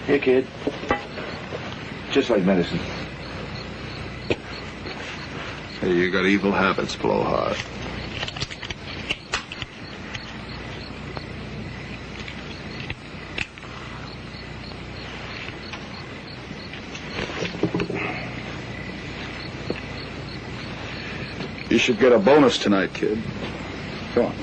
Here, kid. Just like medicine. Hey, you got evil habits, Blowhard. You should get a bonus tonight, kid. Come on.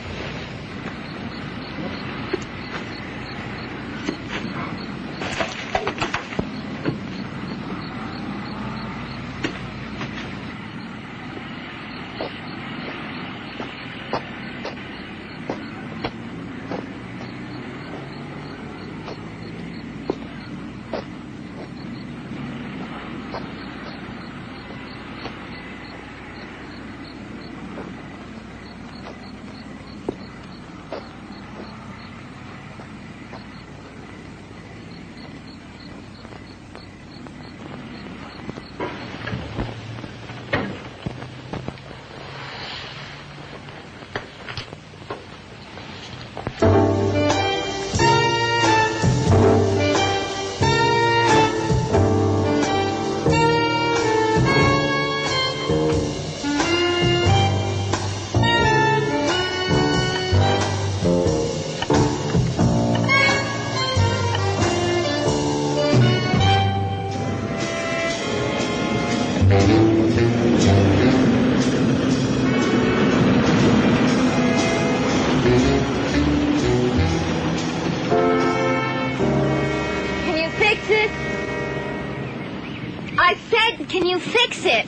Can you fix it?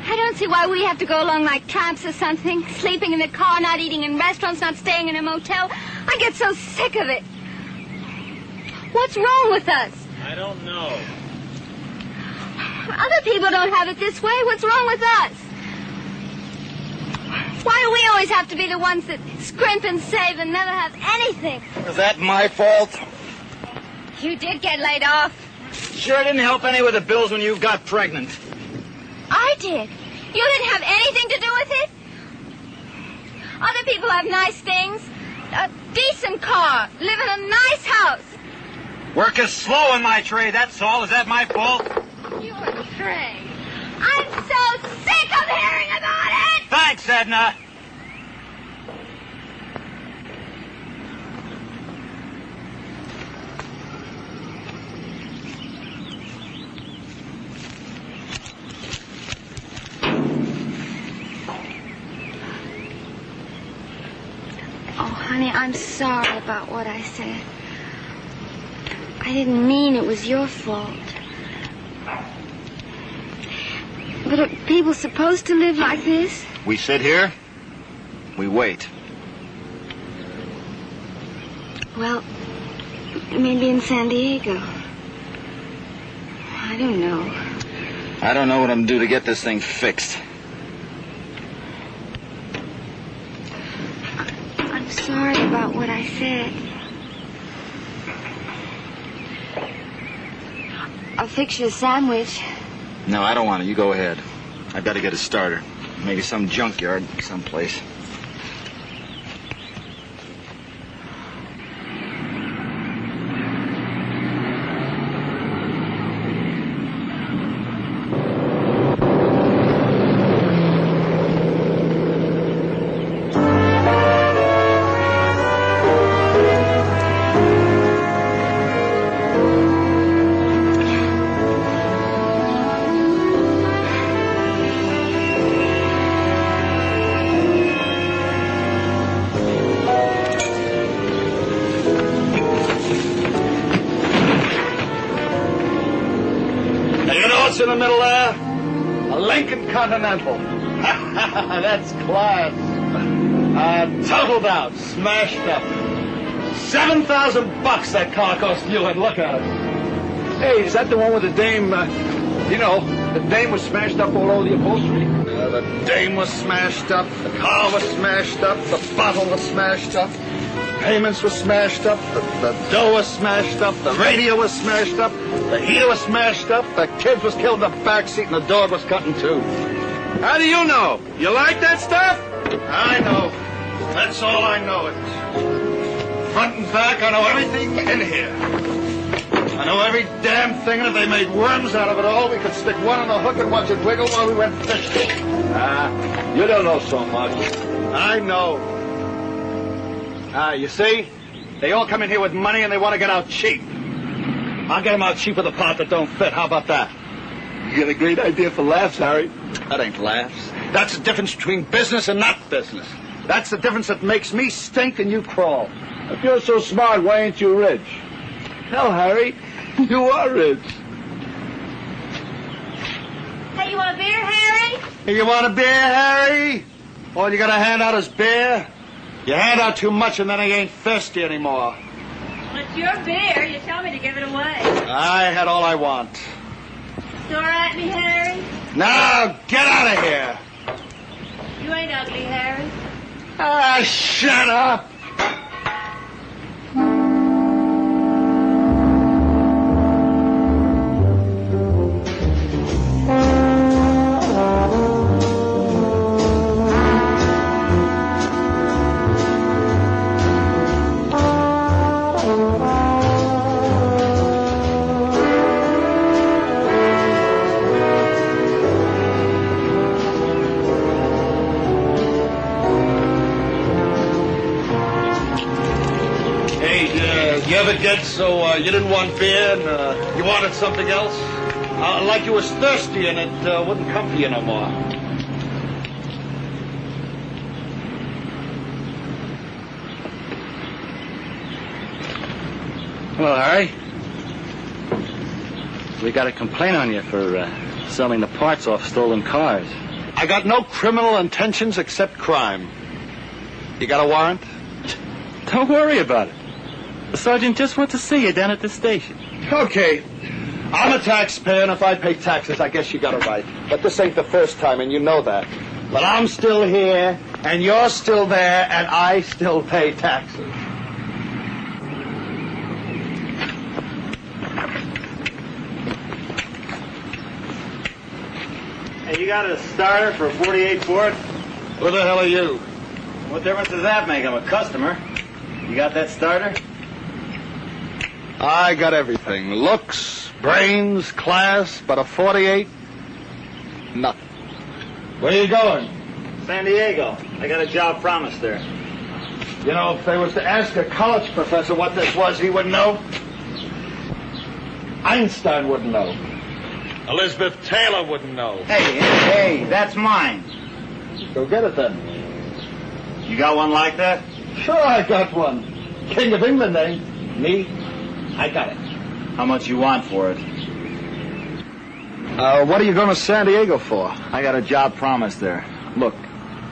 I don't see why we have to go along like tramps or something. Sleeping in the car, not eating in restaurants, not staying in a motel. I get so sick of it. What's wrong with us? I don't know. Other people don't have it this way. What's wrong with us? Why do we always have to be the ones that scrimp and save and never have anything? Is that my fault? You did get laid off. Sure didn't help any with the bills when you got pregnant. I did. You didn't have anything to do with it? Other people have nice things. A decent car. Live in a nice house. Work is slow in my trade, that's all. Is that my fault? Your trade. I'm so sick of hearing about it! Thanks, Edna. Oh, honey, I'm sorry about what I said. I didn't mean it was your fault. But are people supposed to live like this? We sit here, we wait. Well, maybe in San Diego. I don't know. I don't know what I'm due to get this thing fixed. I'm sorry about what I said. I'll fix you a sandwich. No, I don't want it. You go ahead. I've got to get a starter. Maybe some junkyard someplace. In the middle there, a Lincoln Continental. That's class. Totaled out, smashed up. $7,000 that car cost you, and look at it. Hey, is that the one with the dame? The dame was smashed up all over the upholstery. The dame was smashed up, the car was smashed up, the bottle was smashed up, payments were smashed up, the dough was smashed up, the radio was smashed up, the heater was smashed up, the kids was killed in the back seat, and the dog was cut in two. How do you know? You like that stuff? I know. That's all I know. front and back. I know everything in here. I know every damn thing, and if they made worms out of it all, we could stick one on the hook and watch it wiggle while we went fishing. You don't know so much. I know. You see? They all come in here with money and they want to get out cheap. I'll get them out cheap with a part that don't fit. How about that? You got a great idea for laughs, Harry. That ain't laughs. That's the difference between business and not business. That's the difference that makes me stink and you crawl. If you're so smart, why ain't you rich? Hell, Harry, you are rich. Hey, you want a beer, Harry? Hey, you want a beer, Harry? All you gotta hand out is beer? You hand out too much and then he ain't thirsty anymore. Well, it's your beer. You tell me to give it away. I had all I want. Sore at me, Harry? Now, get out of here. You ain't ugly, Harry. Ah, shut up. You ever get so you didn't want beer and you wanted something else? Like you was thirsty and it wouldn't come for you no more. Hello, Harry. We got a complaint on you for selling the parts off stolen cars. I got no criminal intentions except crime. You got a warrant? Don't worry about it. The sergeant just went to see you down at the station. Okay. I'm a taxpayer, and if I pay taxes, I guess you got it right. But this ain't the first time, and you know that. But I'm still here, and you're still there, and I still pay taxes. Hey, you got a starter for a 48 Ford? Who the hell are you? What difference does that make? I'm a customer. You got that starter? I got everything. Looks, brains, class, but a 48? Nothing. Where you going? San Diego. I got a job promised there. You know, if they was to ask a college professor what this was, he wouldn't know. Einstein wouldn't know. Elizabeth Taylor wouldn't know. Hey, that's mine. Go get it then. You got one like that? Sure I got one. King of England, eh? Me? I got it. How much you want for it? What are you going to San Diego for? I got a job promised there. Look,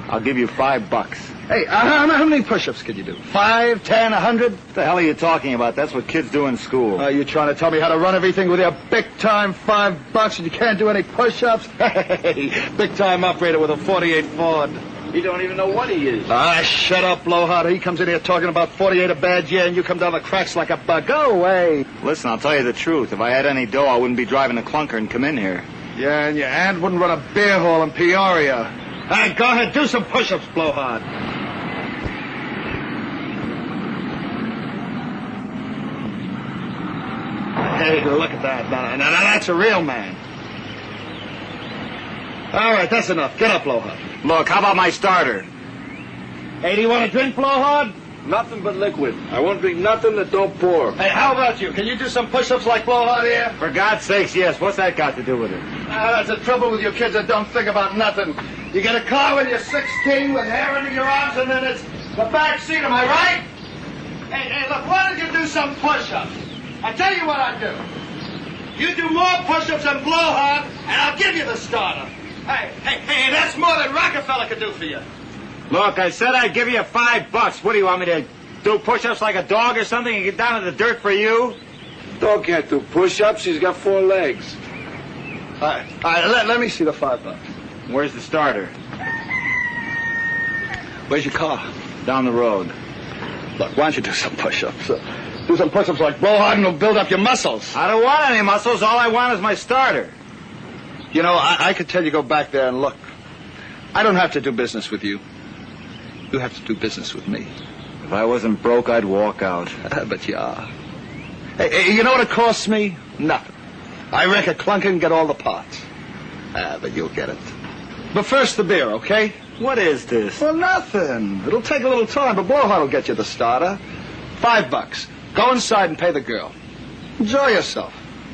I'll give you $5. Hey, how many push-ups can you do? 5, 10, 100? What the hell are you talking about? That's what kids do in school. Are you trying to tell me how to run everything with your big-time $5 and you can't do any push-ups? Hey, big-time operator with a 48 Ford. You don't even know what he is. Shut up, Blowhard. He comes in here talking about 48 a bad year, and you come down the cracks like a bug. Go away. Listen, I'll tell you the truth. If I had any dough, I wouldn't be driving a clunker and come in here. Yeah, and your aunt wouldn't run a beer hall in Peoria. Hey, go ahead, do some push-ups, Blowhard. Hey, look at that. Now, that's a real man. All right, that's enough. Get up, Blowhard. Look, how about my starter? Hey, do you want a drink, Blowhard? Nothing but liquid. I won't drink nothing that don't pour. Hey, how about you? Can you do some push-ups like Blowhard here? For God's sakes, yes. What's that got to do with it? That's the trouble with you kids that don't think about nothing. You get a car when you're 16 with hair under your arms, and then it's the back seat, am I right? Hey, look, why don't you do some push-ups? I tell you what I do. You do more push-ups than Blowhard, and I'll give you the starter. Hey, that's more than Rockefeller could do for you. Look, I said I'd give you $5. What do you want me to do, push-ups like a dog or something and get down to the dirt for you? Dog can't do push-ups. He's got 4 legs. All right, let me see the $5. Where's the starter? Where's your car? Down the road. Look, why don't you do some push-ups? Do some push-ups like Blowhard and it'll build up your muscles. I don't want any muscles. All I want is my starter. You know, I could tell you go back there and look. I don't have to do business with you. You have to do business with me. If I wasn't broke, I'd walk out. But you are. Hey, you know what it costs me? Nothing. I wreck a clunker and get all the parts. But you'll get it. But first the beer, okay? What is this? Well, nothing. It'll take a little time, but Blowhard will get you the starter. $5. Go inside and pay the girl. Enjoy yourself.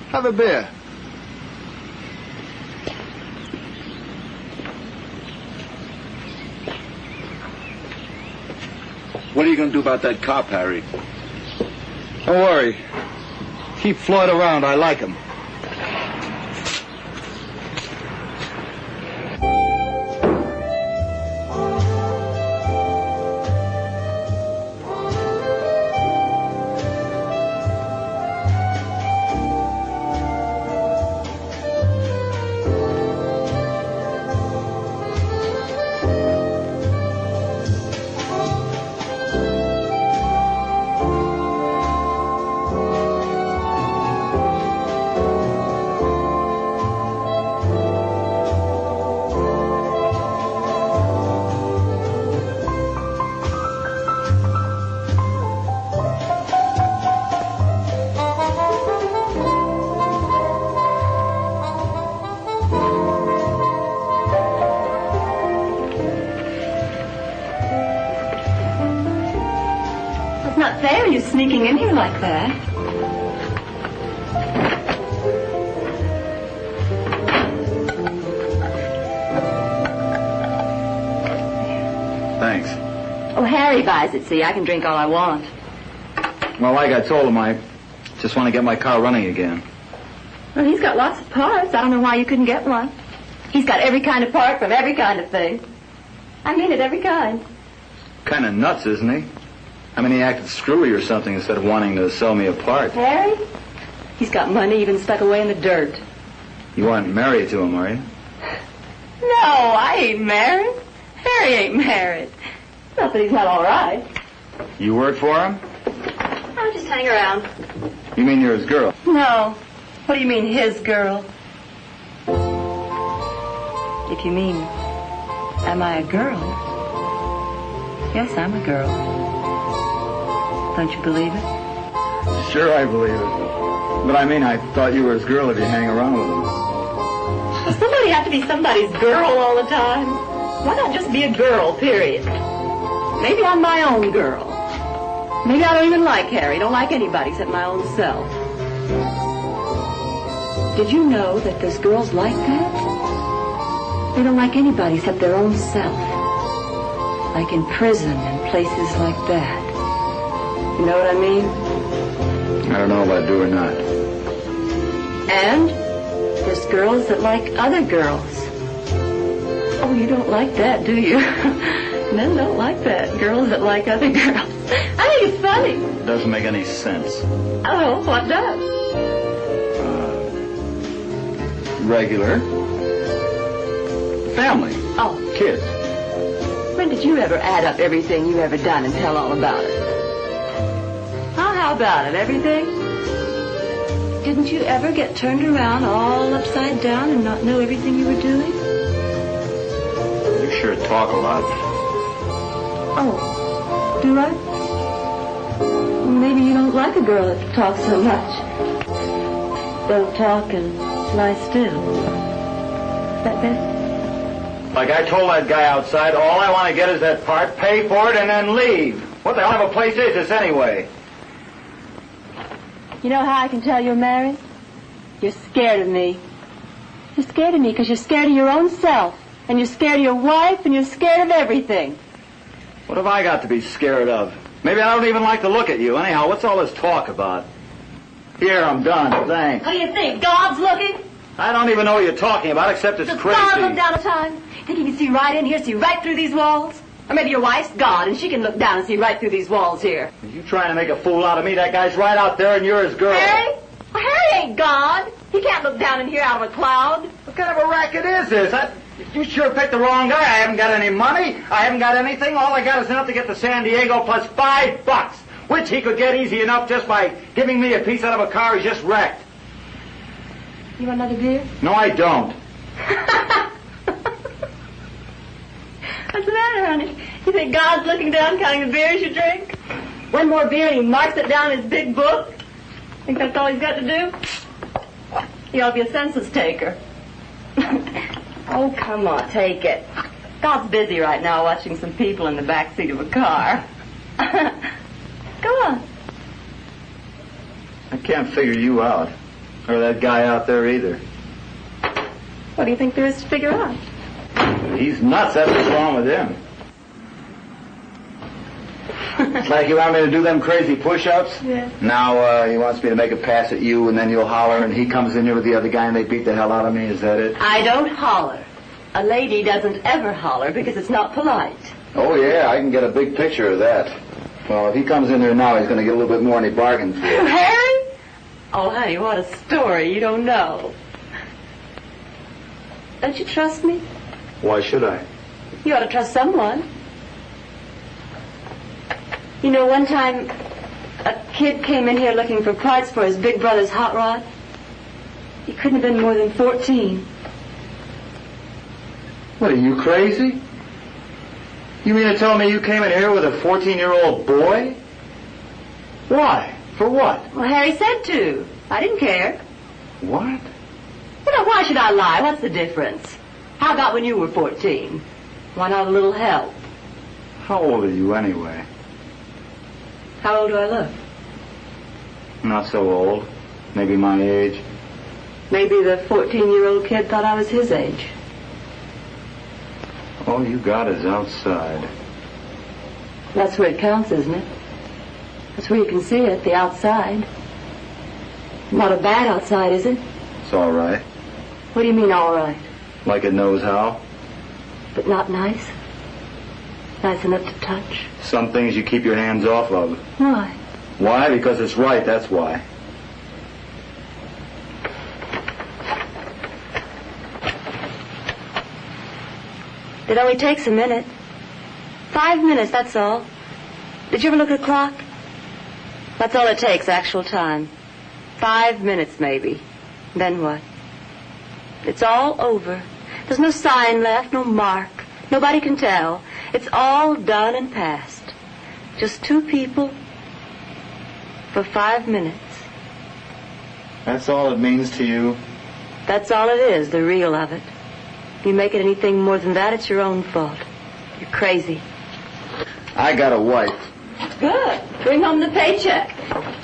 Have a beer. What are you going to do about that cop, Harry? Don't worry. Keep Floyd around. I like him. Not fair, you sneaking in here like that. Thanks. Oh, Harry buys it, see, I can drink all I want. Well, like I told him, I just want to get my car running again. Well, he's got lots of parts. I don't know why you couldn't get one. He's got every kind of part from every kind of thing. I mean it, every kind. Kind of nuts, isn't he? I mean, he acted screwy or something instead of wanting to sell me a part. Harry? He's got money even stuck away in the dirt. You aren't married to him, are you? No, I ain't married. Harry ain't married. Not that he's not all right. You work for him? I'll just hang around. You mean you're his girl? No. What do you mean, his girl? If you mean, am I a girl? Yes, I'm a girl. Don't you believe it? Sure, I believe it. But I mean, I thought you were his girl if you hang around with him. Does somebody have to be somebody's girl all the time? Why not just be a girl, period? Maybe I'm my own girl. Maybe I don't even like Harry. Don't like anybody except my own self. Did you know that there's girls like that? They don't like anybody except their own self. Like in prison and places like that. You know what I mean? I don't know if I do or not. And there's girls that like other girls. Oh, you don't like that, do you? Men don't like that. Girls that like other girls. I think it's funny. It doesn't make any sense. Oh, what does? Regular. Family. Oh. Kids. When did you ever add up everything you've ever done and tell all about it? How about it? Everything? Didn't you ever get turned around all upside down and not know everything you were doing? You sure talk a lot. Oh, do I? Well, maybe you don't like a girl that talks so much. Don't talk and lie still. Is that better? Like I told that guy outside, all I want to get is that part, pay for it, and then leave. What the hell of a place is this anyway? You know how I can tell you're married? You're scared of me. You're scared of me because you're scared of your own self. And you're scared of your wife, and you're scared of everything. What have I got to be scared of? Maybe I don't even like to look at you. Anyhow, what's all this talk about? Here, I'm done. Thanks. What do you think? God's looking? I don't even know what you're talking about, except it's Does crazy. God look down at time? Think he can see right in here, see right through these walls? Or maybe your wife's God, and she can look down and see right through these walls here. Are you trying to make a fool out of me? That guy's right out there, and you're his girl. Harry? Well, Harry ain't God. He can't look down in here out of a cloud. What kind of a racket is this? You sure picked the wrong guy. I haven't got any money. I haven't got anything. All I got is enough to get to San Diego plus $5, which he could get easy enough just by giving me a piece out of a car he just wrecked. You want another beer? No, I don't. What's the matter, honey? You think God's looking down counting the beers you drink? One more beer and he marks it down in his big book? Think that's all he's got to do? He ought to be a census taker. Oh, come on, take it. God's busy right now watching some people in the back seat of a car. Go on. I can't figure you out. Or that guy out there either. What do you think there is to figure out? He's nuts. That's what's wrong with him. It's like you want me to do them crazy push-ups? Yeah. Now he wants me to make a pass at you, and then you'll holler, and he comes in here with the other guy, and they beat the hell out of me. Is that it? I don't holler. A lady doesn't ever holler because it's not polite. Oh, yeah, I can get a big picture of that. Well, if he comes in there now, he's going to get a little bit more than he bargained for. Harry? Oh, honey, what a story. You don't know. Don't you trust me? Why should I? You ought to trust someone. You know, one time a kid came in here looking for parts for his big brother's hot rod. He couldn't have been more than 14. What, are you crazy? You mean to tell me you came in here with a 14-year-old boy? Why? For what? Well, Harry said to. I didn't care. What? You know, why should I lie? What's the difference? How about when you were 14? Why not a little help? How old are you anyway? How old do I look? Not so old. Maybe my age. Maybe the 14-year-old kid thought I was his age. All you got is outside. That's where it counts, isn't it? That's where you can see it, the outside. Not a bad outside, is it? It's all right. What do you mean, all right? Like it knows how? But not nice? Nice enough to touch? Some things you keep your hands off of. Why? Why? Because it's right, that's why. It only takes a minute. 5 minutes, that's all. Did you ever look at a clock? That's all it takes, actual time. 5 minutes, maybe. Then what? It's all over. There's no sign left, no mark. Nobody can tell. It's all done and past. Just two people for 5 minutes. That's all it means to you? That's all it is, the real of it. If you make it anything more than that, it's your own fault. You're crazy. I got a wife. Good. Bring home the paycheck.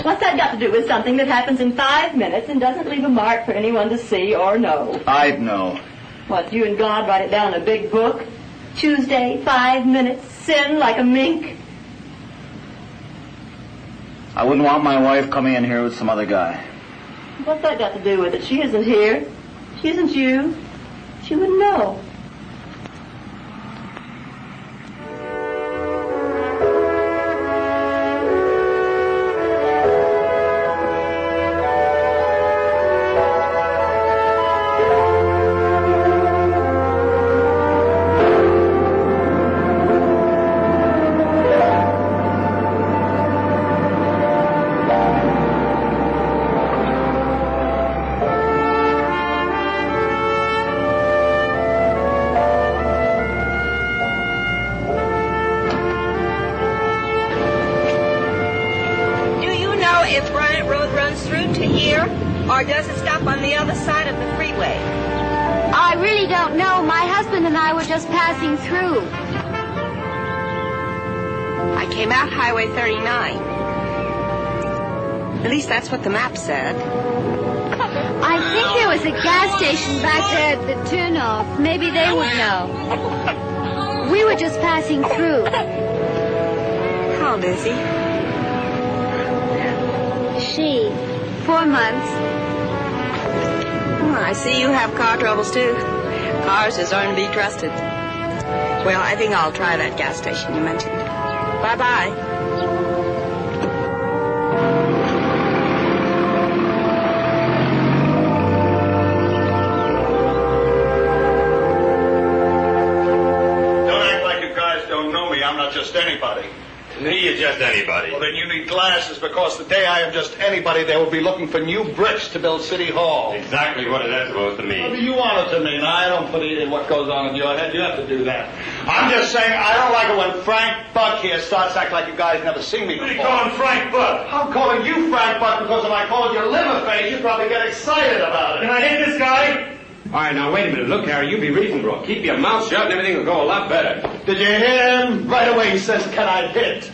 What's that got to do with something that happens in 5 minutes and doesn't leave a mark for anyone to see or know? I'd know. What, you and God write it down in a big book? Tuesday, 5 minutes, sin like a mink? I wouldn't want my wife coming in here with some other guy. What's that got to do with it? She isn't here. She isn't you. She wouldn't know. Or does it stop on the other side of the freeway? I really don't know. My husband and I were just passing through. I came out Highway 39. At least that's what the map said. I think there was a gas station back there at the turnoff. Maybe they would know. We were just passing through. How old is he? She. 4 months. Oh, I see you have car troubles, too. Cars just aren't to be trusted. Well, I think I'll try that gas station you mentioned. Bye-bye. Don't act like you guys don't know me. I'm not just anybody. To me, you be just anybody. Well, then you need glasses, because the day I am just anybody, they will be looking for new bricks to build City Hall. Exactly what is that supposed to mean? What do you want it to mean? I don't put it in what goes on in your head. You have to do that. I'm just saying, I don't like it when Frank Buck here starts acting like you guys never seen me before. What are you calling Frank Buck? I'm calling you Frank Buck because if I called you liver face, you'd probably get excited about it. Can I hit this guy? All right, now, wait a minute. Look, Harry, you be reasonable. Keep your mouth shut and everything will go a lot better. Did you hear him? Right away he says, can I hit?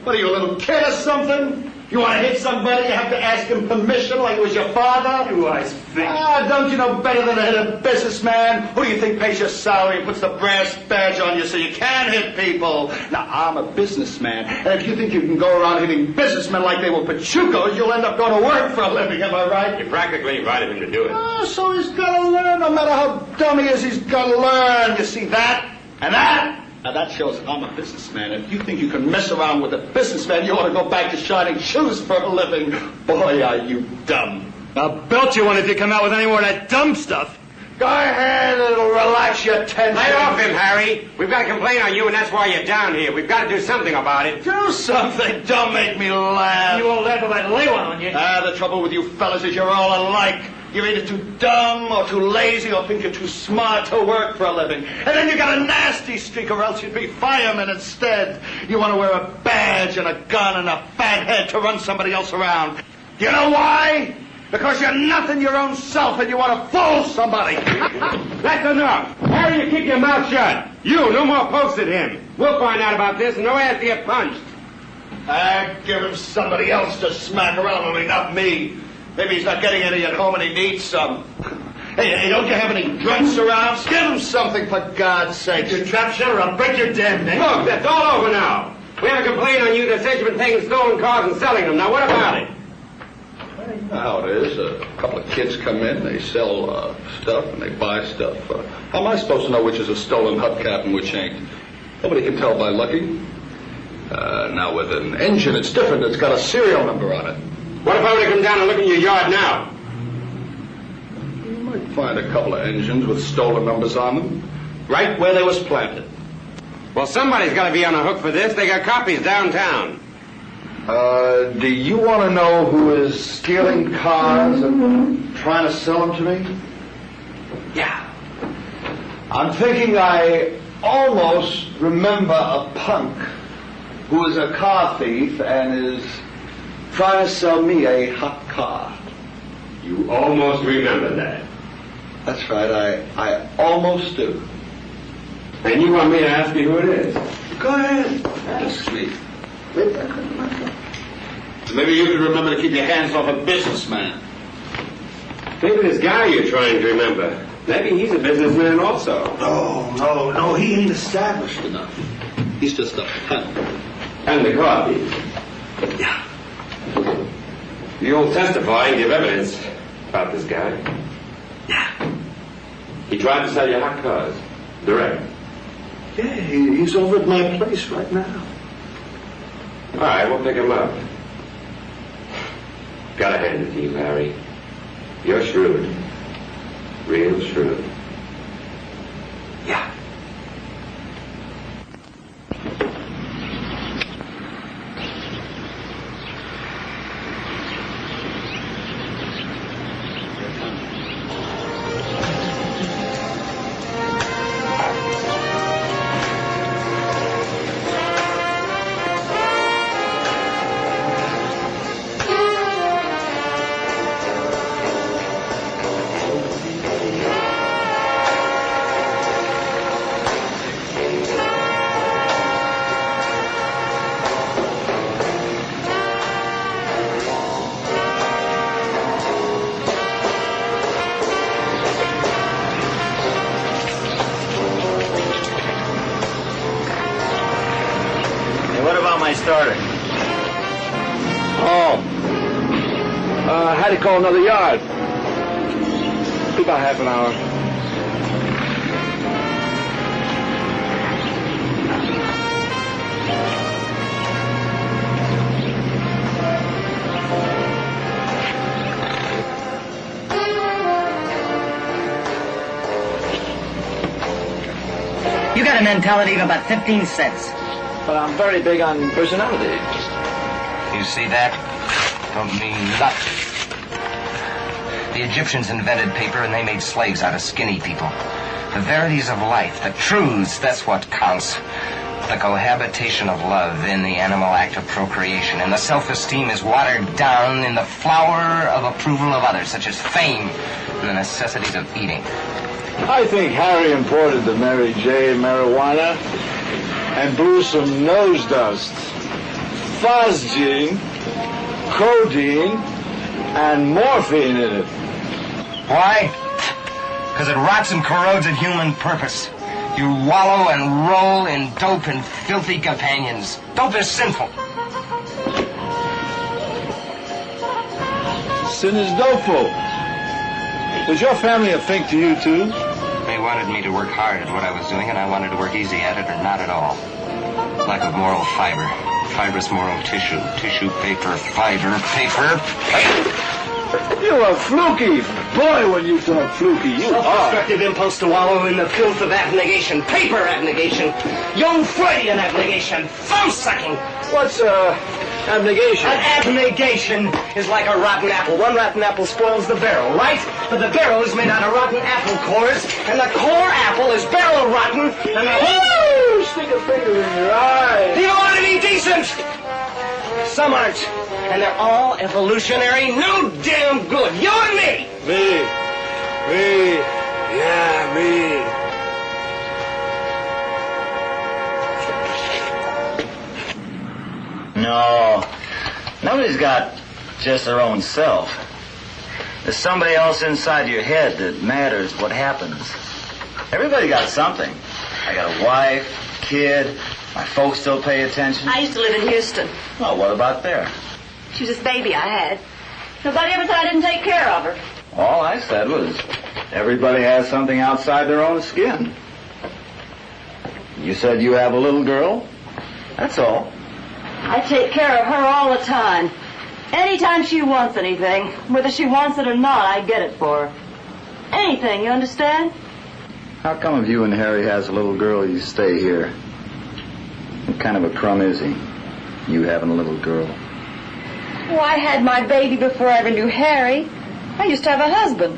What are you, a little kid or something? You want to hit somebody, you have to ask him permission like it was your father? You eyes think. Ah, don't you know better than to hit a businessman? Who do you think pays your salary and puts the brass badge on you so you can hit people? Now, I'm a businessman, and if you think you can go around hitting businessmen like they were pachucos, you'll end up going to work for a living, am I right? You practically invited him to do it. Oh, so he's got to learn. No matter how dumb he is, he's got to learn. You see that? And that? Now, that shows I'm a businessman. If you think you can mess around with a businessman, you ought to go back to shining shoes for a living. Boy, are you dumb. I'll belt you one if you come out with any more of that dumb stuff. Go ahead, it'll relax your tension. Lay off him, Harry. We've got a complaint on you, and that's why you're down here. We've got to do something about it. Do something. Don't make me laugh. You won't laugh if I lay one on you. The trouble with you fellas is you're all alike. You're either too dumb or too lazy or think you're too smart to work for a living. And then you got a nasty streak, or else you'd be firemen instead. You want to wear a badge and a gun and a fat head to run somebody else around. You know why? Because you're nothing your own self and you want to fool somebody. That's enough. Harry, you keep your mouth shut. You, no more pokes at him. We'll find out about this and no ass to get punched. Give him somebody else to smack around, only not me. Maybe he's not getting any at home and he needs some. Hey, don't you have any drunks around? Give him something, for God's sake. You trap shut or I'll break your damn neck. Look, that's all over now. We have a complaint on you that says you've been taking stolen cars and selling them. Now, what about it? Well, you know how it is. A couple of kids come in, they sell stuff, and they buy stuff. How am I supposed to know which is a stolen hubcap and which ain't? Nobody can tell by looking. Now, with an engine, it's different. It's got a serial number on it. What if I were to come down and look in your yard now? You might find a couple of engines with stolen numbers on them, right where they was planted. Well, somebody's got to be on the hook for this. They got copies downtown. Do you want to know who is stealing cars and trying to sell them to me? Yeah. I'm thinking I almost remember a punk who is a car thief and is trying to sell me a hot car. You almost remember that. That's right, I almost do. And you want me to ask you who it is? Go ahead. Ask me. Maybe you could remember to keep your hands off a businessman. Maybe this guy you're trying to remember. Maybe he's a businessman also. No, he ain't established enough. He's just a punk. And the car thief. Yeah. You'll testify and give evidence about this guy. Yeah. He tried to sell you hot cars. Direct. Yeah, he's over at my place right now. All right, we'll pick him up. Gotta hand it to you, Harry. You're shrewd. Real shrewd. Yeah. Starter. Had to call another yard. Be about half an hour. You got a mentality of about 15 cents. But I'm very big on personality. You see that? Don't mean nothing. The Egyptians invented paper and they made slaves out of skinny people. The verities of life, the truths, that's what counts. The cohabitation of love in the animal act of procreation, and the self-esteem is watered down in the flower of approval of others, such as fame and the necessities of eating. I think Harry imported the Mary J. marijuana and blew some nose dust, phosgene, codeine, and morphine in it. Why? Because it rots and corrodes a human purpose. You wallow and roll in dope and filthy companions. Dope is sinful. Sin is dopeful. Was your family a think to you, too? They wanted me to work hard at what I was doing, and I wanted to work easy at it or not at all. Lack of moral fiber. Fibrous moral tissue. Tissue paper, fiber, paper. You are fluky. Boy, when you talk fluky, you are. Self-destructive impulse to wallow in the filth of abnegation. Paper abnegation. Young Freudian abnegation. Thumb-sucking. What's, abnegation? An abnegation is like a rotten apple. One rotten apple spoils the barrel, right? But the barrel is made out of rotten apple cores, and the core apple is barrel rotten, and the whole... Stick a finger in your eye. You don't want to be decent! Some aren't. And they're all evolutionary, no damn good. You and me! Me. Yeah, me. No. Nobody's got just their own self. There's somebody else inside your head that matters what happens. Everybody got something. I got a wife, kid. My folks still pay attention. I used to live in Houston. Well, what about there? She was this baby I had. Nobody ever thought I didn't take care of her. All I said was everybody has something outside their own skin. You said you have a little girl? That's all. I take care of her all the time. Anytime she wants anything, whether she wants it or not, I get it for her. Anything, you understand? How come if you and Harry has a little girl, you stay here? What kind of a crumb is he? You having a little girl? Oh, I had my baby before I ever knew Harry. I used to have a husband.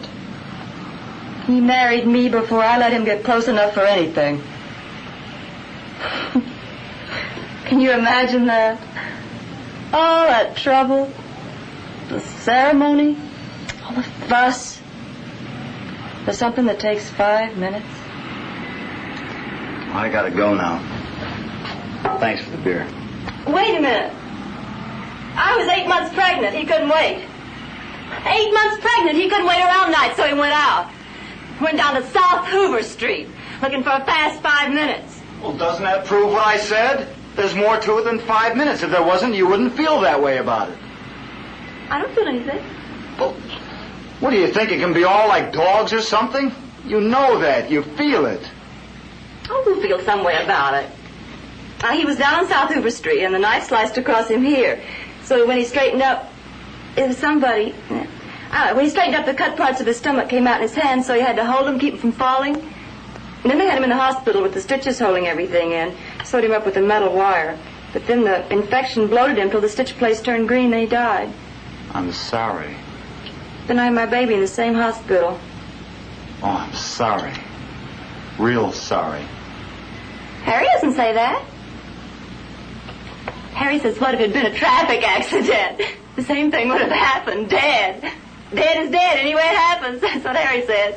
He married me before I let him get close enough for anything. Can you imagine that? All that trouble, the ceremony, all the fuss, for something that takes 5 minutes. I gotta go now. Thanks for the beer. Wait a minute. I was 8 months pregnant. He couldn't wait. 8 months pregnant. He couldn't wait around night, so he went out. Went down to South Hoover Street, looking for a fast 5 minutes. Well, doesn't that prove what I said? There's more to it than 5 minutes. If there wasn't, you wouldn't feel that way about it. I don't feel anything. Well, what do you think? It can be all like dogs or something? You know that. You feel it. Oh, we'll feel some way about it. He was down on South Hoover Street, and the knife sliced across him here. So when he straightened up, it was somebody. When he straightened up, the cut parts of his stomach came out in his hand, so he had to hold him, keep him from falling. And then they had him in the hospital with the stitches holding everything in. Sewed him up with a metal wire. But then the infection bloated him till the stitch place turned green, and he died. I'm sorry. Then I had my baby in the same hospital. Oh, I'm sorry. Real sorry. Harry doesn't say that. Harry says, what if it had been a traffic accident? The same thing would have happened. Dead. Dead is dead. Anyway it happens. That's what Harry says.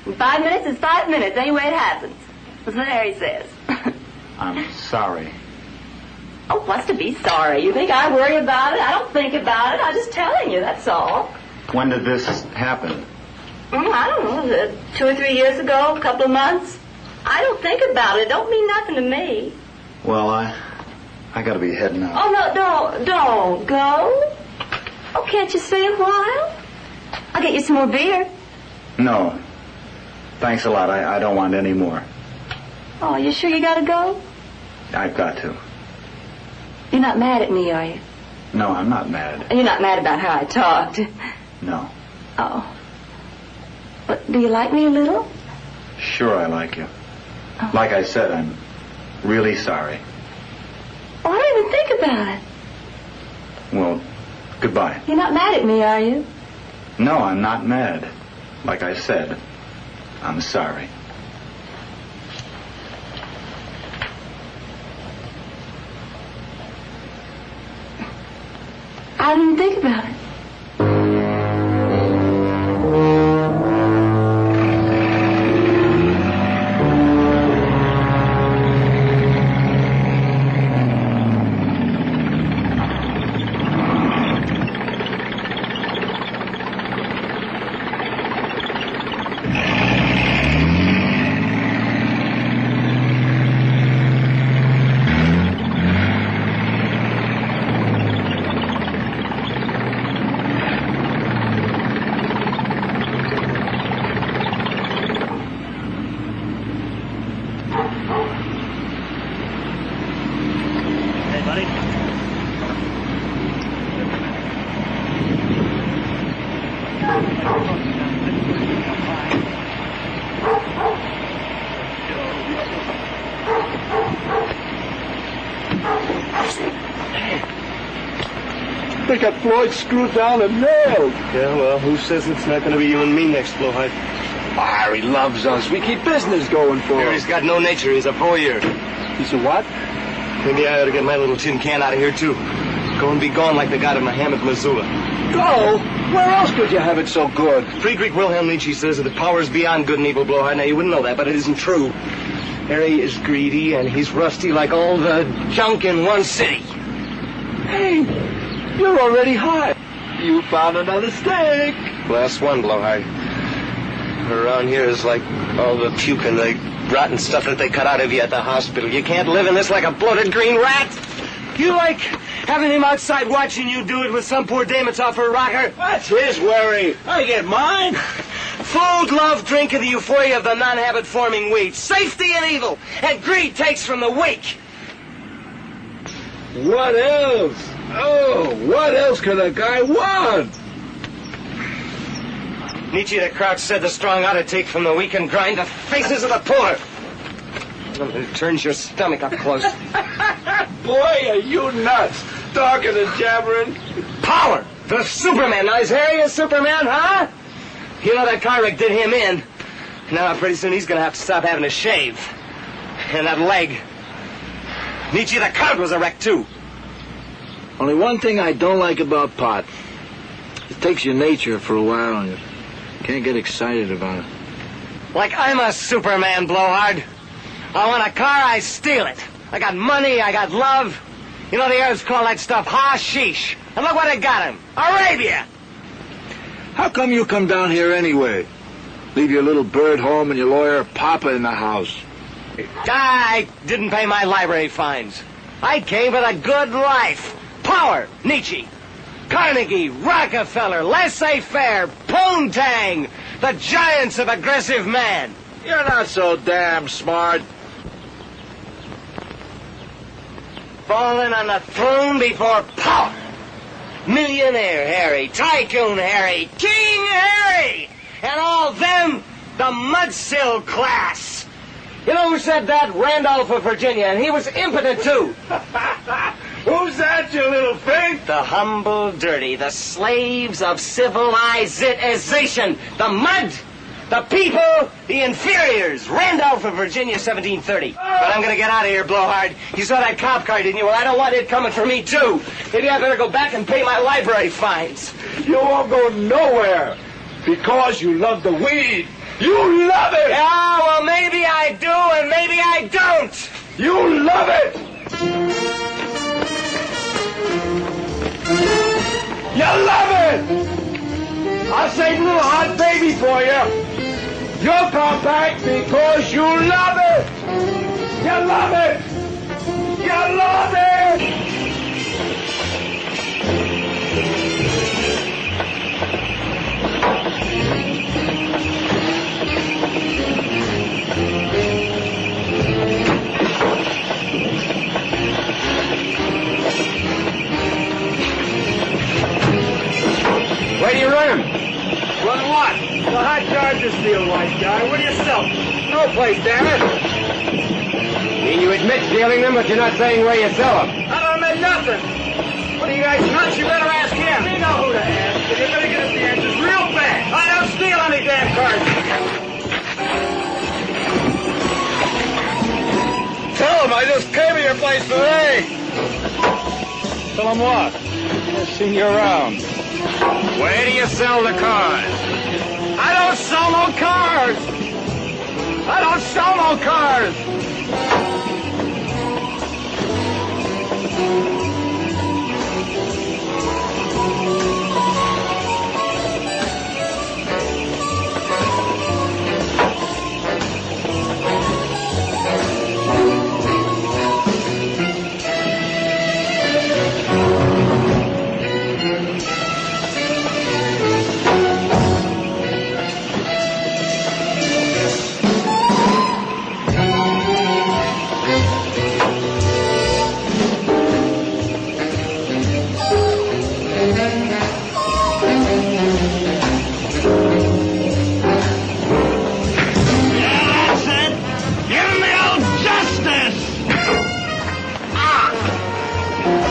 And 5 minutes is 5 minutes. Anyway it happens. That's what Harry says. I'm sorry. Oh, what's to be sorry? You think I worry about it? I don't think about it. I'm just telling you, that's all. When did this happen? I don't know. 2 or 3 years ago, a couple of months. I don't think about it. It don't mean nothing to me. Well, I gotta be heading out. Oh, no, don't go. Oh, can't you stay a while? I'll get you some more beer. No. Thanks a lot. I don't want any more. Oh, you sure you gotta go? I've got to. You're not mad at me, are you? No, I'm not mad. You're not mad about how I talked? No. Oh. But do you like me a little? Sure I like you. Like I said, I'm really sorry. even think about it. Well, goodbye. You're not mad at me, are you? No, I'm not mad. Like I said, I'm sorry. I didn't even think about it. They got Floyd screwed down and nailed. Yeah, well, who says it's not going to be you and me next, Blowhard? Harry loves us. We keep business going for him. Harry's got no nature. He's a voyeur. He's a what? Maybe I ought to get my little tin can out of here, too. Go and be gone like the god of Muhammad, Missoula. Go? Where else could you have it so good? Pre-Greek Wilhelm Nietzsche says that the power is beyond good and evil, Blowhard. Now, you wouldn't know that, but it isn't true. Harry is greedy, and he's rusty like all the junk in one city. Hey, you're already high. You found another steak. Last one, Blowhard. Around here is like all the puke and the rotten stuff that they cut out of you at the hospital. You can't live in this like a bloated green rat. You like having him outside watching you do it with some poor dame that's off her rocker? That's his worry. I get mine. Food, love, drink, and the euphoria of the non-habit-forming weed. Safety and evil, and greed takes from the weak. What else? Oh, what else could a guy want? Nietzsche the Crouch said the strong ought to take from the weak and grind the faces of the poor. It turns your stomach up close. Boy, are you nuts. Talking and jabbering. Power! The Superman. Now, is Harry a Superman, huh? You know that car wreck did him in. Now, pretty soon he's going to have to stop having to shave. And that leg. Nietzsche the Count was a wreck, too. Only one thing I don't like about pot. It takes your nature for a while and you can't get excited about it. Like I'm a Superman, Blowhard. I want a car, I steal it. I got money, I got love. You know the Arabs call that stuff hashish. And look what it got him. Arabia! How come you come down here anyway? Leave your little bird home and your lawyer Papa in the house. I didn't pay my library fines. I came for the good life. Power, Nietzsche. Carnegie, Rockefeller, laissez-faire, Poontang, the giants of aggressive man. You're not so damn smart. Falling on the throne before power. Millionaire Harry, Tycoon Harry, King Harry, and all them, the mudsill class. You know who said that? Randolph of Virginia, and he was impotent, too. Who's that, you little fig? The humble, dirty, the slaves of civilization, the mud, the people, the inferiors. Randolph of Virginia, 1730. But I'm going to get out of here, Blowhard. You saw that cop car, didn't you? Well, I don't want it coming for me, too. Maybe I better go back and pay my library fines. You won't go nowhere because you love the weed. You love it! Yeah, well, maybe I do and maybe I don't. You love it! You love it! I'll save a little hot baby for you. You're compact because you love it! You love it! You love it! Where do you run him? Run what? The hot charger steal, white guy. Where do you sell them? No place, damn it! Mean you admit stealing them, but you're not saying where you sell them. I don't make or nothing. What are you guys nuts? You better ask him. We know who to ask, but you're gonna get us the answers real bad. I don't steal any damn cards. Tell him I just came to your place today. Tell him what? I've seen you around. Where do you sell the cars? I don't sell no cars. I don't sell no cars.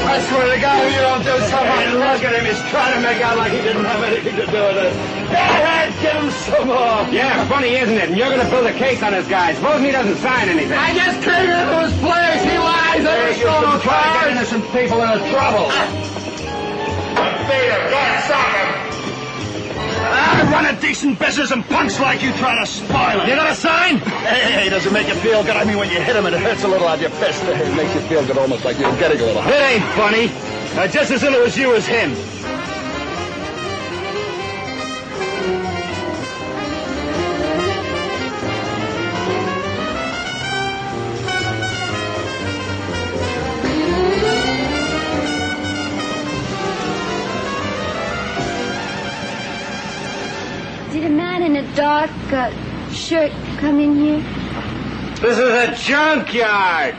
I swear to God, if you don't do something. Hey, look at him. He's trying to make out like he didn't have anything to do with it. Dad, give him some more. Yeah, funny, isn't it? And you're going to build a case on this guy. Supposing he doesn't sign anything. I just came into his place. He lies. I never stole no cars. Get innocent people into trouble. I run a decent business and punks like you try to spoil it. You got a sign? Hey, does it make you feel good? I mean, when you hit him, it hurts a little on your fist. It makes you feel good, almost like you're getting a little hurt. It ain't funny. Just as little as you as him. Did a man in a dark shirt come in here? This is a junkyard.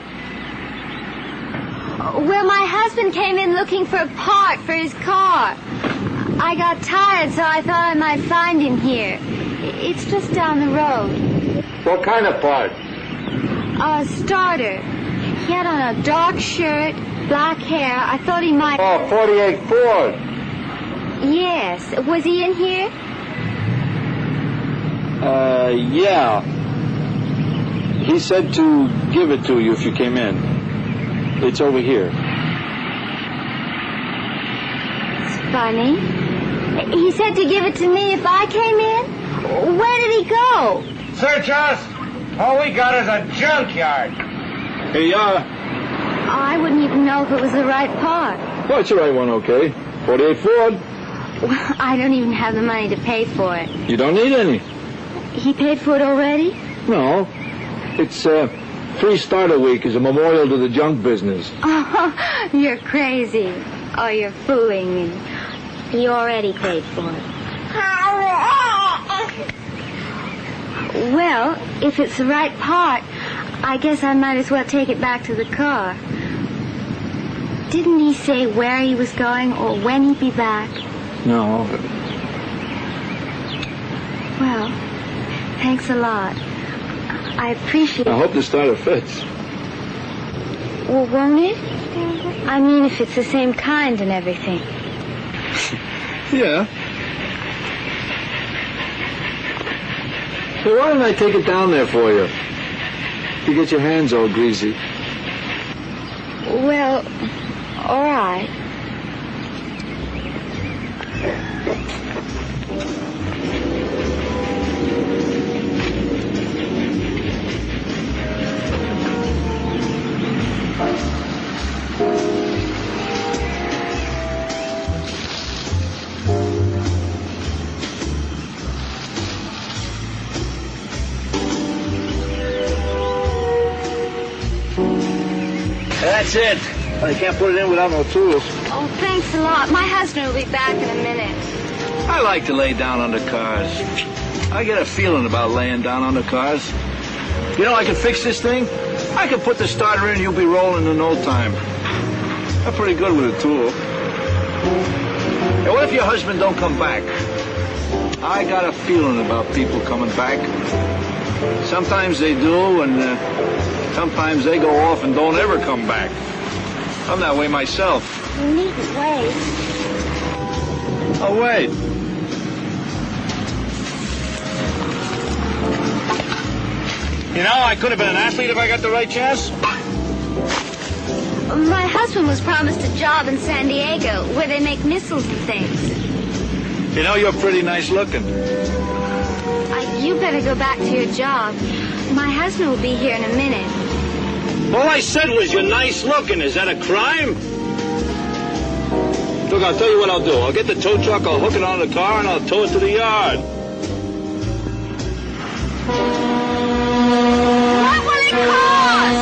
Well, my husband came in looking for a part for his car. I got tired, so I thought I might find him here. It's just down the road. What kind of part? A starter. He had on a dark shirt, black hair. I thought he might... Oh, 48 Ford. Yes. Was he in here? Yeah. He said to give it to you if you came in. It's over here. It's funny. He said to give it to me if I came in? Where did he go? Search us. All we got is a junkyard. Here you are. I wouldn't even know if it was the right part. Well, it's the right one, okay. 48 Ford. Well, I don't even have the money to pay for it. You don't need any. He paid for it already? No. It's free starter week as a memorial to the junk business. Oh, you're crazy. Oh, you're fooling me. He already paid for it. Well, if it's the right part, I guess I might as well take it back to the car. Didn't he say where he was going or when he'd be back? No. Well, thanks a lot. I appreciate it. I hope the starter fits. Well, won't it? I mean, if it's the same kind and everything. Yeah. Hey, why don't I take it down there for you? You get your hands all greasy. Well, all right. That's it. I can't put it in without no tools. Oh, thanks a lot. My husband will be back in a minute. I like to lay down under cars. I get a feeling about laying down under cars. You know, I can fix this thing. I can put the starter in, you'll be rolling in no time. I'm pretty good with a tool. And what if your husband don't come back? I got a feeling about people coming back. Sometimes they do, and sometimes they go off and don't ever come back. I'm that way myself. You needn't wait. Oh, wait. You know, I could have been an athlete if I got the right chance. My husband was promised a job in San Diego where they make missiles and things. You know, you're pretty nice looking. You better go back to your job. My husband will be here in a minute. All I said was you're nice looking. Is that a crime? Look, I'll tell you what I'll do. I'll get the tow truck, I'll hook it on the car, and I'll tow it to the yard. What will it cost?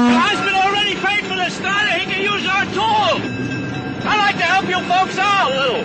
Your husband already paid for the starter. He can use our tool. I'd like to help you folks out a little.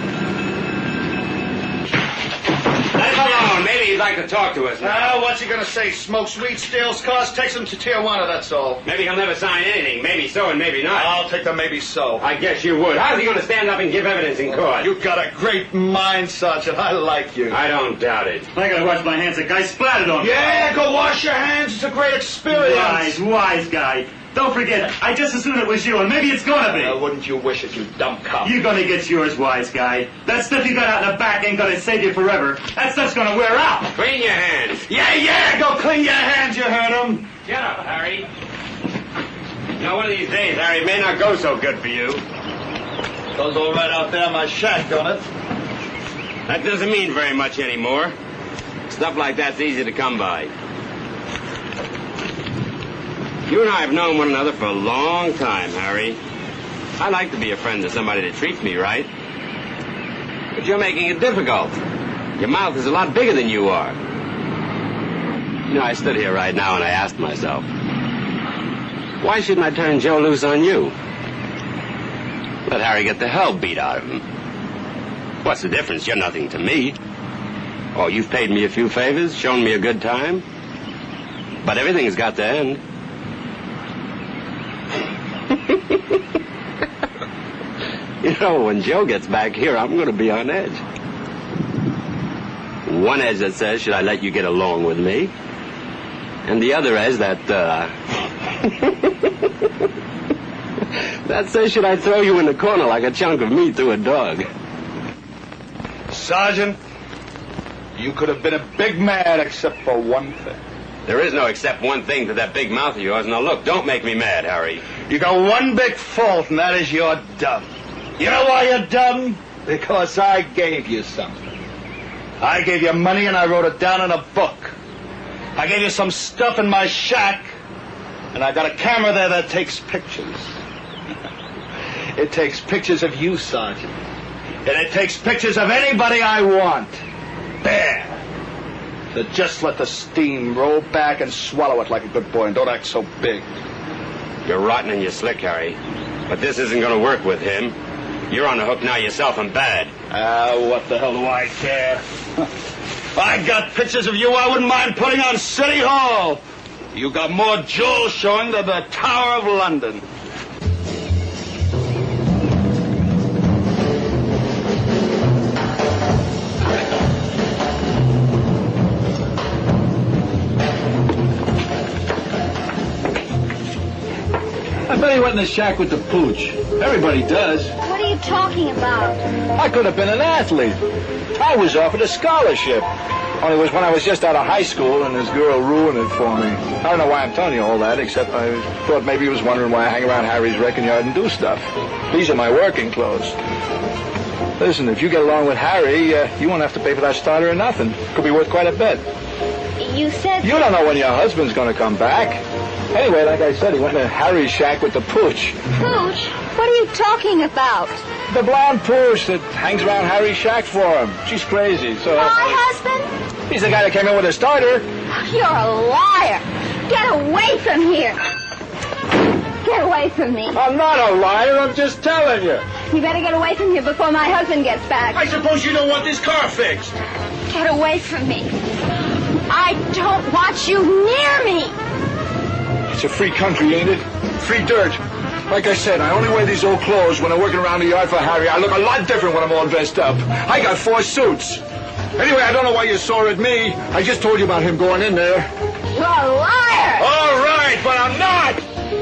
Come on, maybe he'd like to talk to us now. What's he gonna say? Smokes weed, steals cars, takes them to Tijuana, that's all. Maybe he'll never sign anything. Maybe so and maybe not. I'll take the maybe so. I guess you would. How's he going to stand up and give evidence in court? You've got a great mind, Sergeant. I like you. I don't doubt it. I gotta wash my hands. A guy splattered on me. Yeah, go wash your hands. It's a great experience. Wise guy. Don't forget, I just assumed it was you, and maybe it's gonna be. Wouldn't you wish it, you dumb cop? You're gonna get yours, wise guy. That stuff you got out in the back ain't gonna save you forever. That stuff's gonna wear out. Clean your hands. Yeah, go clean your hands, you heard him. Get up, Harry. You know, one of these days, Harry, it may not go so good for you. Goes all right out there in my shack, don't it? That doesn't mean very much anymore. Stuff like that's easy to come by. You and I have known one another for a long time, Harry. I like to be a friend to somebody that treats me right. But you're making it difficult. Your mouth is a lot bigger than you are. You know, I stood here right now and I asked myself, why shouldn't I turn Joe loose on you? Let Harry get the hell beat out of him. What's the difference? You're nothing to me. Oh, you've paid me a few favors, shown me a good time. But everything's got to end. You know, when Joe gets back here, I'm going to be on edge. One edge that says, should I let you get along with me? And the other edge that, that says, should I throw you in the corner like a chunk of meat through a dog? Sergeant, you could have been a big man except for one thing. There is no except one thing to that big mouth of yours. Now, look, don't make me mad, Harry. You got one big fault, and that is you're dumb. You know why you're dumb? Because I gave you something. I gave you money, and I wrote it down in a book. I gave you some stuff in my shack, and I got a camera there that takes pictures. It takes pictures of you, Sergeant. And it takes pictures of anybody I want. There. So just let the steam roll back and swallow it like a good boy, and don't act so big. You're rotten and you're slick, Harry. But this isn't going to work with him. You're on the hook now yourself and bad. What the hell do I care? I got pictures of you I wouldn't mind putting on City Hall. You got more jewels showing than the Tower of London. I bet he went in the shack with the pooch. Everybody does. What are you talking about? I could have been an athlete. I was offered a scholarship. Only it was when I was just out of high school, and this girl ruined it for me. I don't know why I'm telling you all that, except I thought maybe you was wondering why I hang around Harry's wrecking yard and do stuff. These are my working clothes. Listen, if you get along with Harry, you won't have to pay for that starter or nothing. Could be worth quite a bit. You said... You don't know when your husband's going to come back. Anyway, like I said, he went to Harry's shack with the pooch. Pooch? What are you talking about? The blonde pooch that hangs around Harry's shack for him. She's crazy, so... My husband? He's the guy that came in with a starter. You're a liar. Get away from here. Get away from me. I'm not a liar, I'm just telling you. You better get away from here before my husband gets back. I suppose you don't want this car fixed. Get away from me. I don't want you near me. It's a free country, ain't it? Free dirt. Like I said, I only wear these old clothes when I'm working around the yard for Harry. I look a lot different when I'm all dressed up. I got 4 suits. Anyway, I don't know why you saw at me. I just told you about him going in there. You're a liar! All right, but I'm not.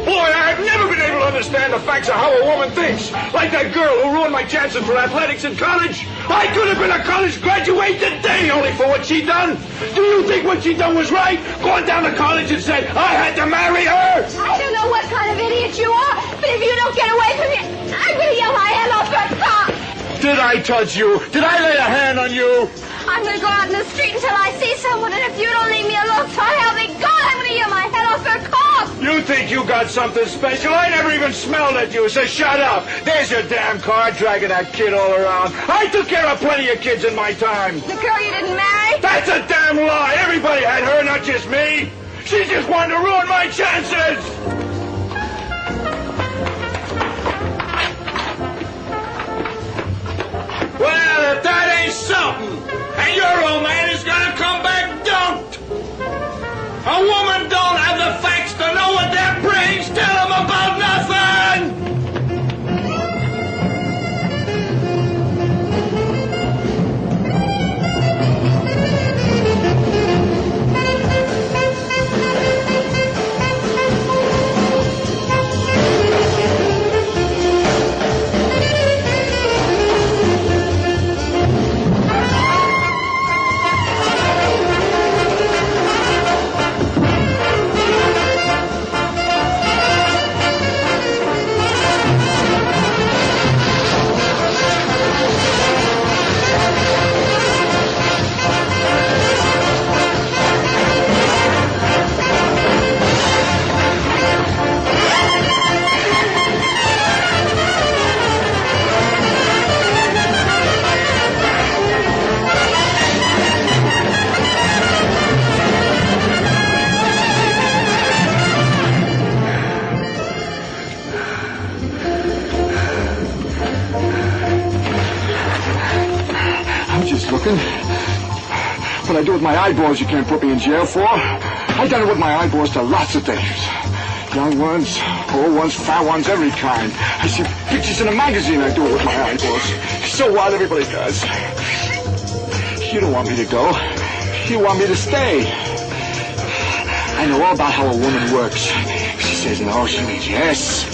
Boy, I have never been able to understand the facts of how a woman thinks. Like that girl who ruined my chances for athletics in college. I could have been a college graduate today only for what she done. Do you think what she done was right? Going down to college and said, I had to marry her. I don't know what kind of idiot you are, but if you don't get away from me, I'm going to yell my head off for a cop. Did I touch you? Did I lay a hand on you? I'm going to go out in the street until I see someone, and if you don't leave me alone, so help me God, I'm going to yell my head off for a cop. You think you got something special? I never even smelled at you, so shut up. There's your damn car dragging that kid all around. I took care of plenty of kids in my time. The girl you didn't marry? That's a damn lie. Everybody had her, not just me. She just wanted to ruin my chances. Well, if that ain't something, and your old man is gonna come back dumped. A woman don't have the facts to know what their brains tell them about nothing. What I do with my eyeballs you can't put me in jail for. I done it with my eyeballs to lots of things. Young ones, old ones, fat ones, every kind. I see pictures in a magazine, I do it with my eyeballs. So what? Everybody does. You don't want me to go. You want me to stay. I know all about how a woman works. She says no, she means yes.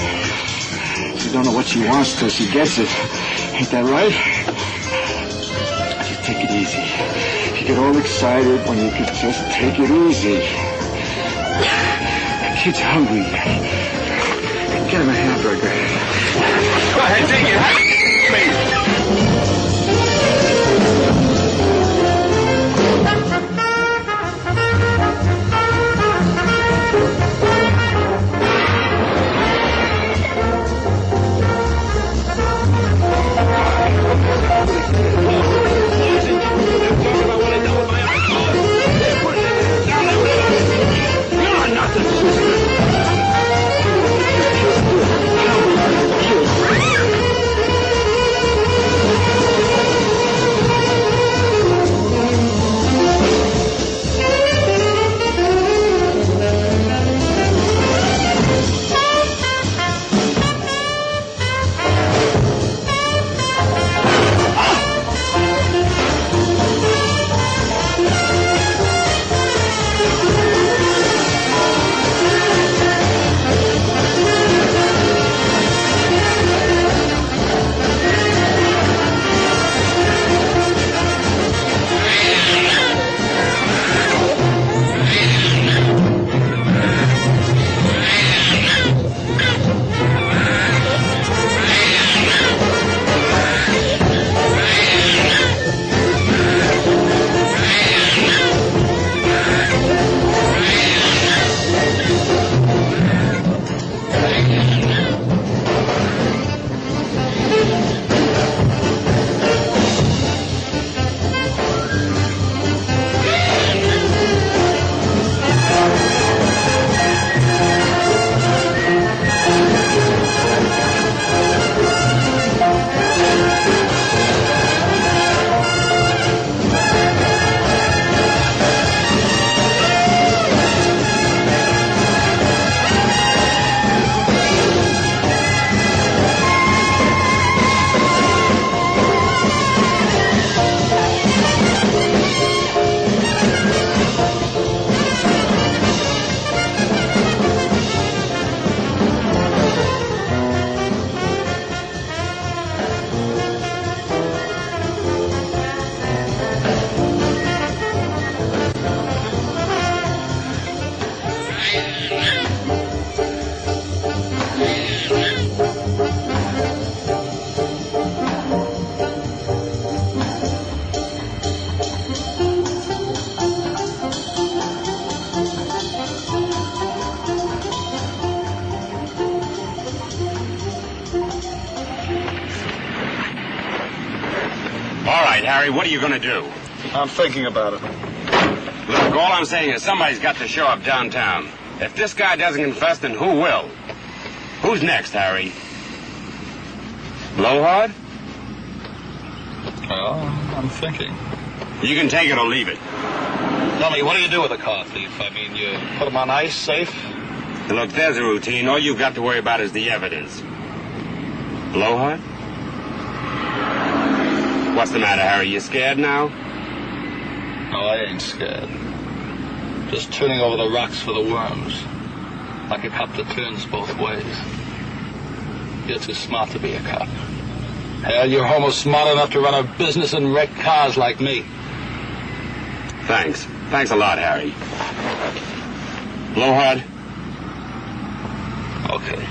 She don't know what she wants till she gets it. Ain't that right? Take it easy. You get all excited when you could just take it easy. The kid's hungry. Get him a hamburger. Go ahead, take it. All right, Harry, what are you going to do? I'm thinking about it. Look, all I'm saying is somebody's got to show up downtown. If this guy doesn't confess, then who will? Who's next, Harry? Blowhard? Well, I'm thinking. You can take it or leave it. Tell me, what do you do with a car thief? I mean, you put him on ice, safe? Look, there's a routine. All you've got to worry about is the evidence. Blowhard? What's the matter, Harry? You scared now? No, I ain't scared. Just turning over the rocks for the worms. Like a cop that turns both ways. You're too smart to be a cop. Hell, you're almost smart enough to run a business and wreck cars like me. Thanks. Thanks a lot, Harry. Blowhard? Okay.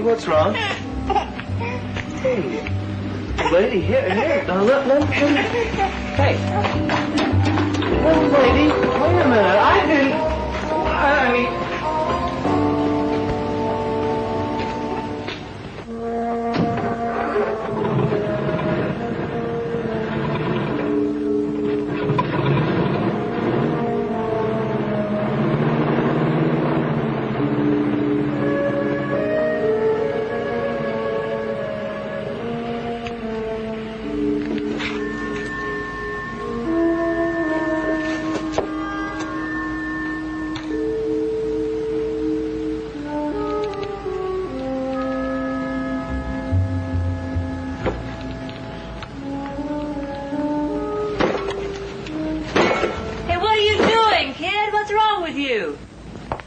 What's wrong? Hey, lady, here. Let me. Hey, lady, wait a minute. I mean.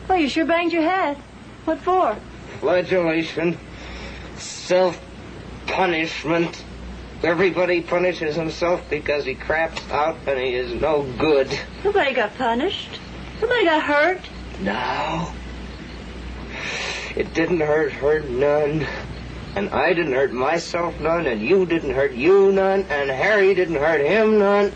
Well, you sure banged your head. What for? Flagellation. Self-punishment. Everybody punishes himself because he craps out and he is no good. Nobody got punished. Nobody got hurt. No. It didn't hurt none. And I didn't hurt myself none, and you didn't hurt you none, and Harry didn't hurt him none,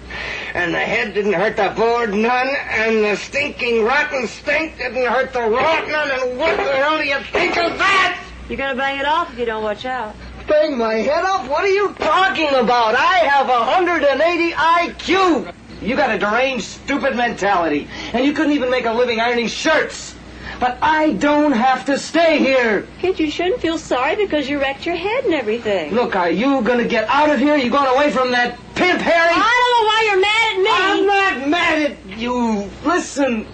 and the head didn't hurt the board none, and the stinking rotten stink didn't hurt the rot none, and what the hell do you think of that? You're gonna bang it off if you don't watch out. Bang my head off? What are you talking about? I have 180 IQ. You got a deranged, stupid mentality, and you couldn't even make a living ironing shirts. But I don't have to stay here. Kid, you shouldn't feel sorry because you wrecked your head and everything. Look, are you going to get out of here? You going away from that pimp, Harry? I don't know why you're mad at me. I'm not mad at you. Listen,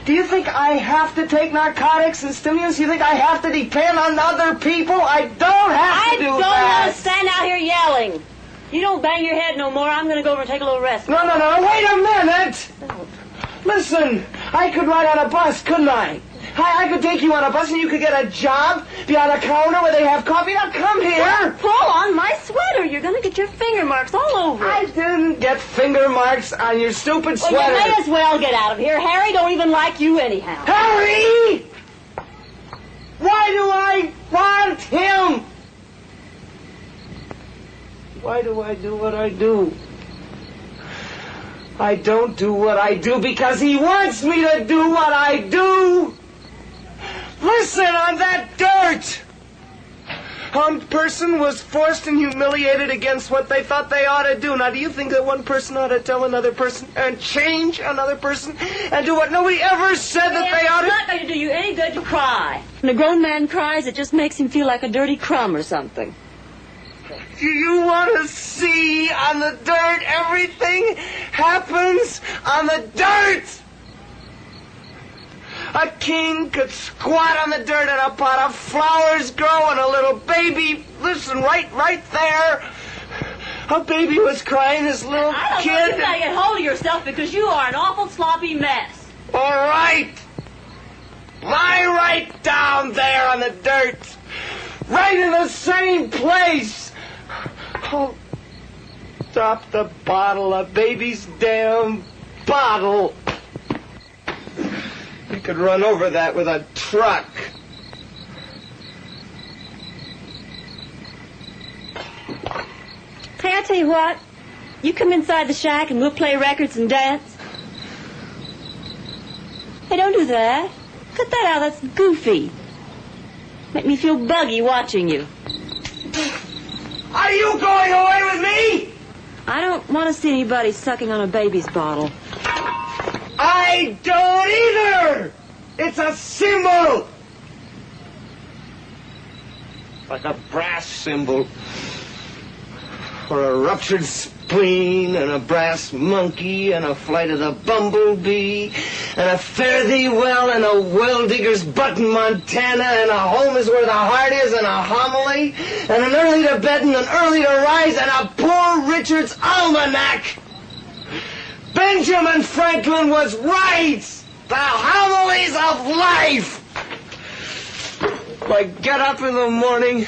do you think I have to take narcotics and stimulants? You think I have to depend on other people? I don't have to do that. I don't want to stand out here yelling. You don't bang your head no more. I'm going to go over and take a little rest. No, wait a minute. Listen, I could ride on a bus, couldn't I? I could take you on a bus and you could get a job, be on a counter where they have coffee. Now come here. Pull on my sweater. You're going to get your finger marks all over it. I didn't get finger marks on your stupid sweater. Well, you may as well get out of here. Harry don't even like you anyhow. Harry! Why do I want him? Why do I do what I do? I don't do what I do because he wants me to do what I do. Listen, on that dirt. One person was forced and humiliated against what they thought they ought to do. Now, do you think that one person ought to tell another person and change another person and do what nobody ever said that they ought to? It's not going to do you any good to cry. When a grown man cries, it just makes him feel like a dirty crumb or something. Do you want to see on the dirt? Everything happens on the dirt. A king could squat on the dirt and a pot of flowers grow and a little baby, listen, right there. A baby was crying, this little I don't know, you gotta get hold of yourself because you are an awful sloppy mess. All right. Lie right down there on the dirt. Right in the same place. Oh, stop the bottle, a baby's damn bottle. You could run over that with a truck. Hey, I tell you what. You come inside the shack and we'll play records and dance. Hey, don't do that. Cut that out. That's goofy. Make me feel buggy watching you. Are you going away with me? I don't want to see anybody sucking on a baby's bottle. I don't either! It's a symbol! Like a brass symbol. Or a ruptured spleen, and a brass monkey, and a flight of the bumblebee, and a fare thee well, and a well-digger's butt in Montana, and a home is where the heart is, and a homily, and an early to bed and an early to rise, and a poor Richard's almanac. Benjamin Franklin was right. The homilies of life. Like get up in the morning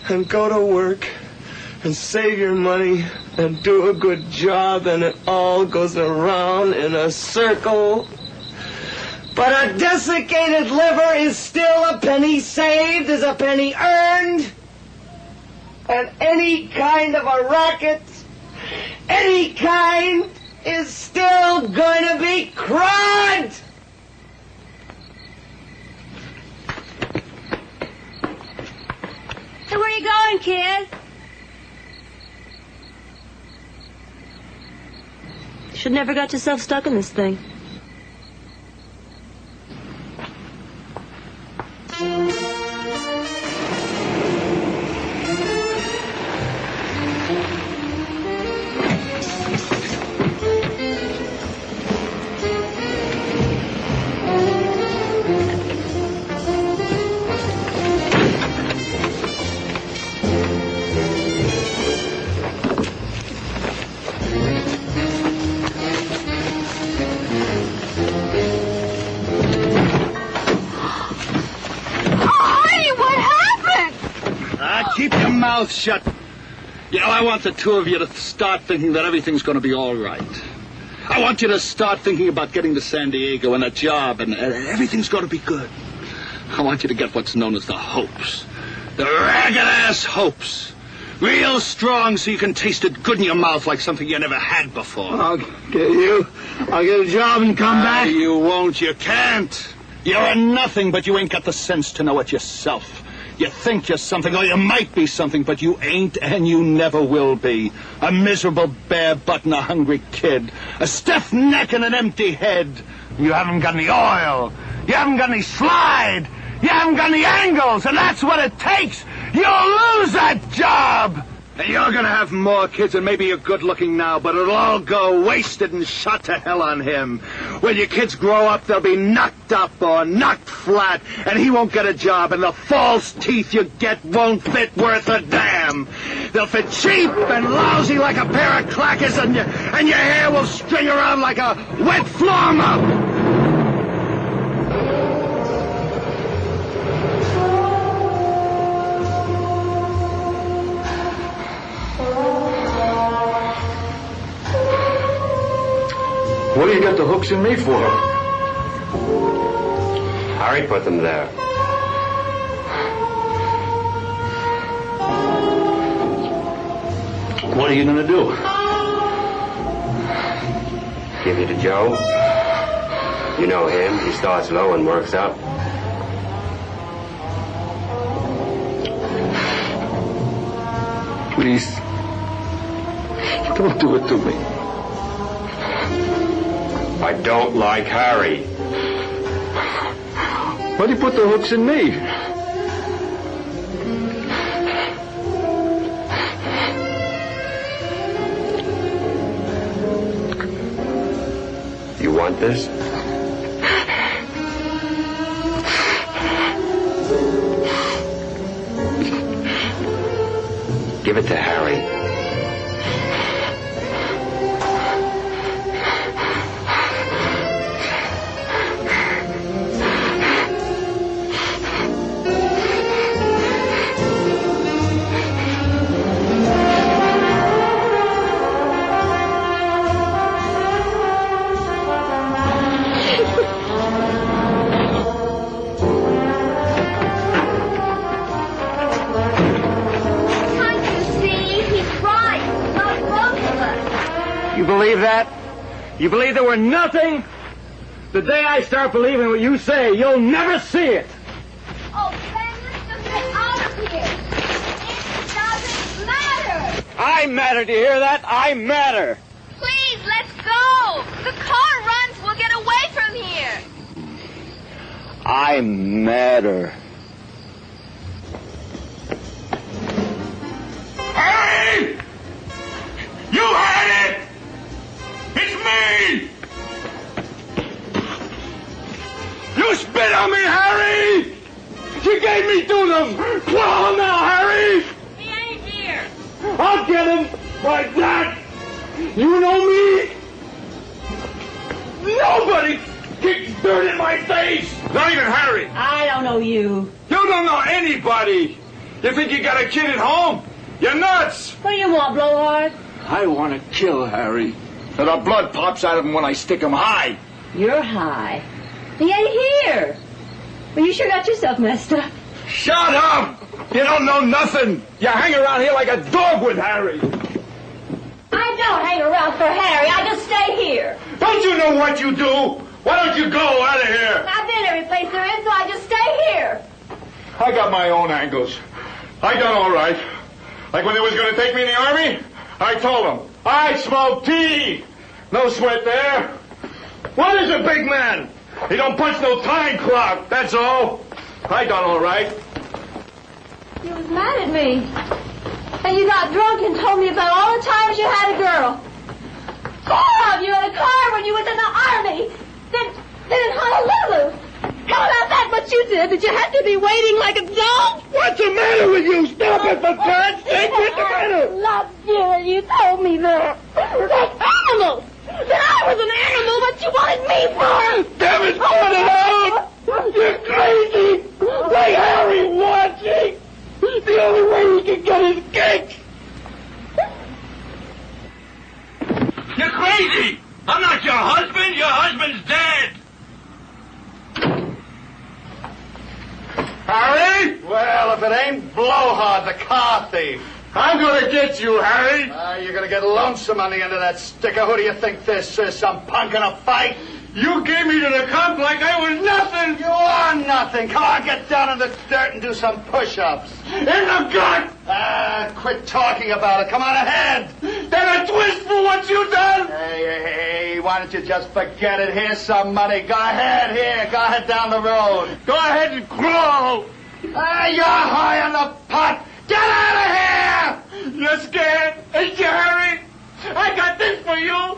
and go to work and save your money and do a good job and it all goes around in a circle. But a desiccated liver is still a penny saved is a penny earned. And any kind of a racket, any kind, is still going to be crud. Hey, where you going, kid? Should never got yourself stuck in this thing. Keep your mouth shut. You know, I want the two of you to start thinking that everything's going to be all right. I want you to start thinking about getting to San Diego and a job, and everything's going to be good. I want you to get what's known as the hopes. The ragged-ass hopes. Real strong so you can taste it good in your mouth like something you never had before. I'll get a job and come back. You won't. You can't. You're a nothing, but you ain't got the sense to know it yourself. You think you're something, or you might be something, but you ain't, and you never will be. A miserable bare butt and a hungry kid. A stiff neck and an empty head. You haven't got any oil. You haven't got any slide. You haven't got any angles, and that's what it takes. You'll lose that job. And you're going to have more kids, and maybe you're good-looking now, but it'll all go wasted and shot to hell on him. When your kids grow up, they'll be knocked up or knocked flat, and he won't get a job, and the false teeth you get won't fit worth a damn. They'll fit cheap and lousy like a pair of clackers, and your hair will string around like a wet floor mop. What do you got the hooks in me for? Harry put them there. What are you going to do? Give you to Joe. You know him. He starts low and works up. Please. Don't do it to me. I don't like Harry. Why do you put the hooks in me? You want this? Give it to Harry. Believe that? You believe that we're nothing? The day I start believing what you say, you'll never see it. Oh, Ben, let's just get out of here. It doesn't matter. I matter, do you hear that? I matter. Please, let's go. The car runs. We'll get away from here. I matter. Harry! You had it! It's me! You spit on me, Harry! You gave me to them! Claw him now, Harry! He ain't here. I'll get him like that! You know me? Nobody kicks dirt in my face! Not even Harry! I don't know you. You don't know anybody! You think you got a kid at home? You're nuts! What do you want, Blowhard? I want to kill Harry. So the blood pops out of him when I stick him high. You're high. He ain't here. Well, you sure got yourself messed up. Shut up! You don't know nothing. You hang around here like a dog with Harry. I don't hang around for Harry. I just stay here. Don't you know what you do? Why don't you go out of here? I've been every place there is, so I just stay here. I got my own angles. I done all right. Like when they was going to take me in the army, I told them, I smoke tea. No sweat there. What is a big man? He don't punch no time clock, that's all. I done all right. You was mad at me. And you got drunk and told me about all the times you had a girl. 4 of you in a car when you was in the army. Then in Honolulu. How about that, what you did? Did you have to be waiting like a dog? What's the matter with you? Stop it, for God's sake. What's the matter? I loved you and you told me that. Like animals. That I was an animal, what you wanted me for. Damn it, cut it out! You're crazy! Like Harry watching! The only way he can get his kick! You're crazy! I'm not your husband! Your husband's dead! Harry? Well, if it ain't Blowhard, the car thief. I'm gonna get you, Harry! You're gonna get lonesome on the end of that sticker. Who do you think this is? Some punk in a fight? You gave me to the cop like I was nothing! You are nothing. Come on, get down in the dirt and do some push-ups. In the gut! Quit talking about it. Come on ahead. Then a twist for what you done! Hey, why don't you just forget it? Here's some money. Go ahead, here. Go ahead down the road. Go ahead and crawl! You're high on the pot. Get out of here! You're scared, ain't you, Harry? I got this for you!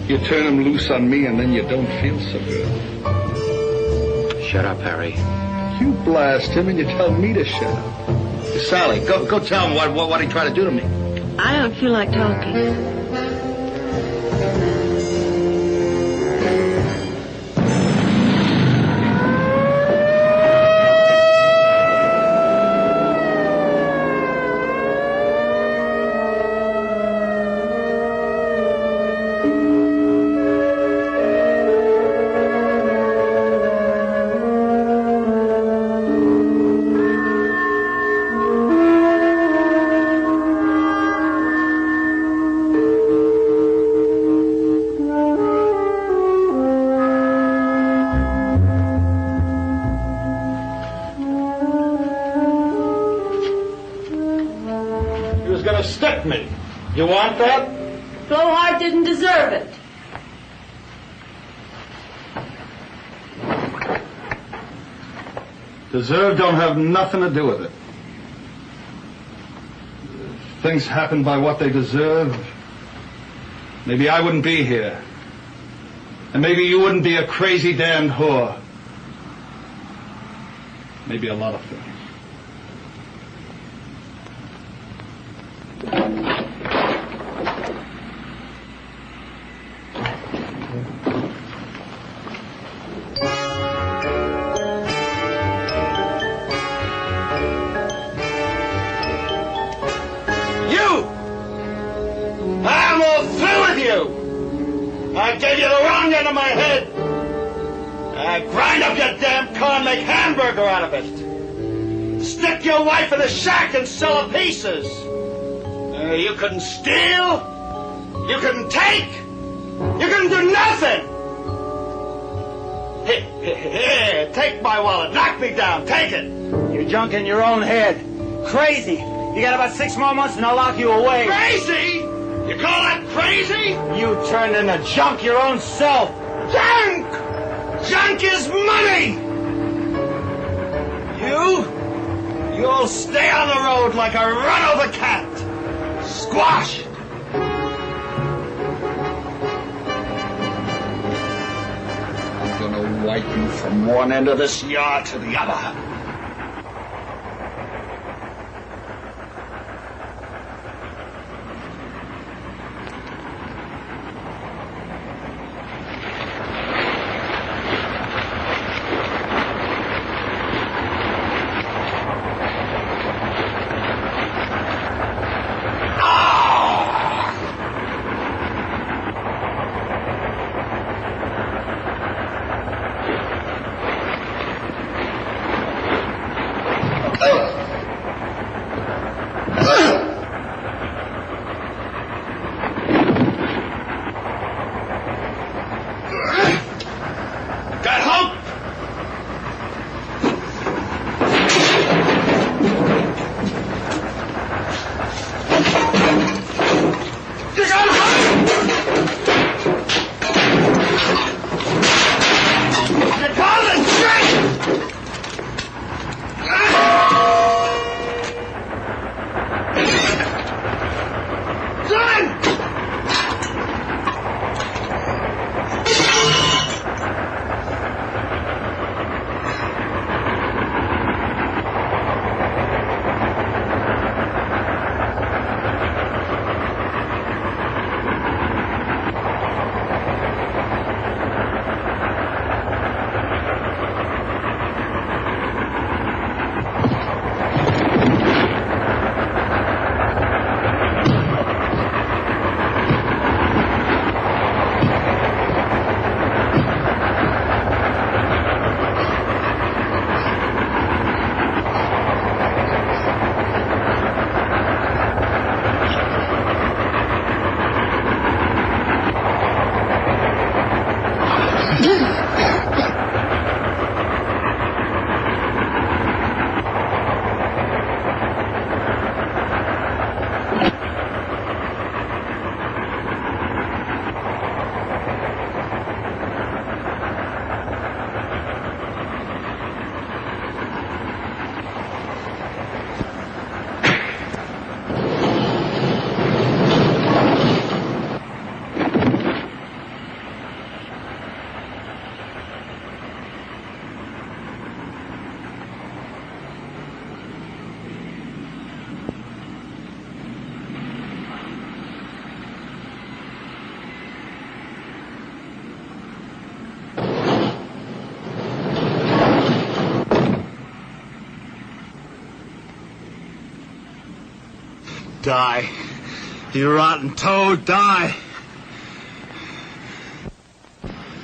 You turn him loose on me and then you don't feel so good. Shut up, Harry. You blast him and you tell me to shut up. Sally, go tell him what he tried to do to me. I don't feel like talking. Stick me. You want that? Blowhard didn't deserve it. Deserve don't have nothing to do with it. If things happen by what they deserve, maybe I wouldn't be here. And maybe you wouldn't be a crazy damned whore. Maybe a lot of things. I gave you the wrong end of my head. I grind up your damn car and make hamburger out of it. Stick your wife in a shack and sell her pieces. You couldn't steal. You couldn't take. You couldn't do nothing. Here, take my wallet. Knock me down. Take it. You're junk in your own head. Crazy. You got about 6 more months and I'll lock you away. Crazy? You call that crazy? You turned into junk your own self. Junk! Junk is money! You'll stay on the road like a run-over cat. Squash! I'm gonna wipe you from one end of this yard to the other. Die. You rotten toad, die.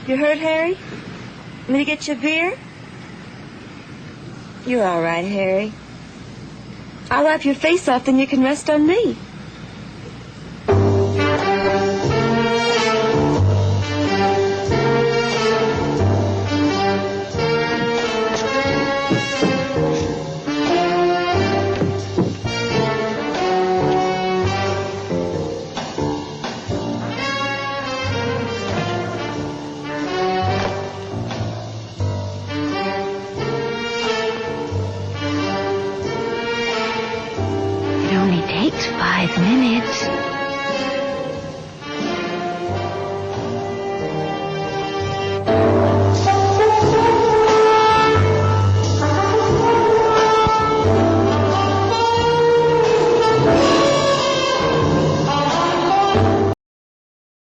You hurt, Harry? Want me to get you a beer? You're all right, Harry. I'll wipe your face off, then you can rest on me. It only takes 5 minutes.